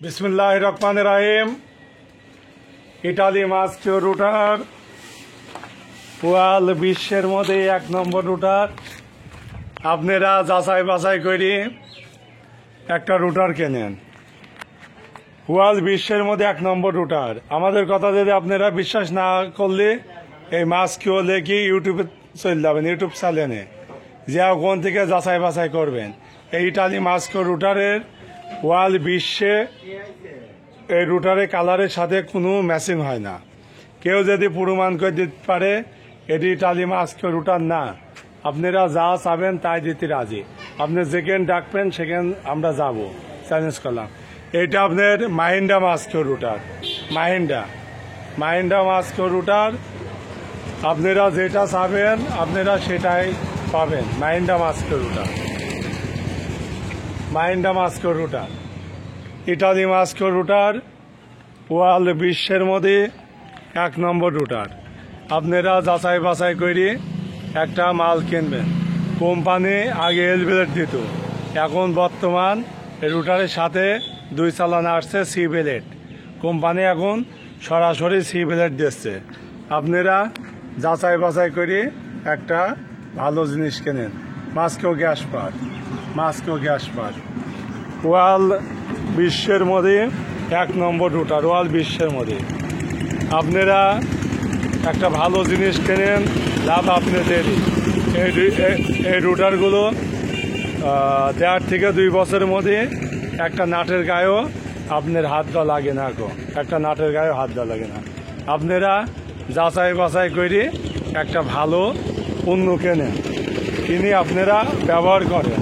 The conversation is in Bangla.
বিসমিল্লাহির রহমানির রহিম। ইটালি মাস্কিও রুটার ওয়াল বিশ্বের মধ্যে 1 নম্বর রুটার। আপনারা যাচাই বাছাই করে একটা রুটার কেনেন। ওয়াল বিশ্বের মধ্যে 1 নম্বর রুটার। আমাদের কথা যদি আপনারা বিশ্বাস না করলে এই মাস্কিও লেখি ইউটিউবে চলে যাবেন, ইউটিউব চ্যানেলে যে ওখান থেকে যাচাই বাছাই করবেন। এই ইটালি মাস্কিও রুটারের ওয়াল বিশ্বে এই রুটারের কালারের সাথে কোনো ম্যাচিং হয় না। কেউ যদি প্রমাণ করে দিতে পারে এটি ইটালি মাস্কিও রুটার না, আপনারা যা চাবেন তাই দিতে রাজি। আপনি যেখানে ডাকবেন সেখানে আমরা যাব, চ্যালেঞ্জ করলাম। এইটা আপনার Mahindra Maschio rotor, Mahindra Maschio rotor. আপনারা যেটা চাবেন আপনারা সেটাই পাবেন। Mahindra Maschio rotor, Italy Maschio rotor ওয়াল বিশ্বের মধ্যে 1 নম্বর রুটার। আপনারা যাচাই বাছাই করে একটা মাল কিনবেন। কোম্পানি আগে এলবেলেট দিত, এখন বর্তমান রুটারের সাথে 2 চালান আসছে সি বেলেট। কোম্পানি এখন সরাসরি সি বেলেট দিচ্ছে। আপনারা যাচাই বাছাই করে একটা ভালো জিনিস কেনেন। মাস্কিও গ্যাস পার ওয়াল বিশ্বের মধ্যে 1 নম্বর রুটার, ওয়াল বিশ্বের মধ্যে। আপনারা একটা ভালো জিনিস কেনেন, লাভ আপনাদেরই। এই রুটারগুলো 1.5 থেকে 2 বছরের মধ্যে একটা নাটের গায়েও আপনার হাত দেওয়া লাগে না। একটা নাটের গায়েও হাত দেওয়া লাগে না। আপনারা যাচাই বাছাই করে একটা ভালো পণ্য কেনেন, কিনে আপনারা ব্যবহার করেন।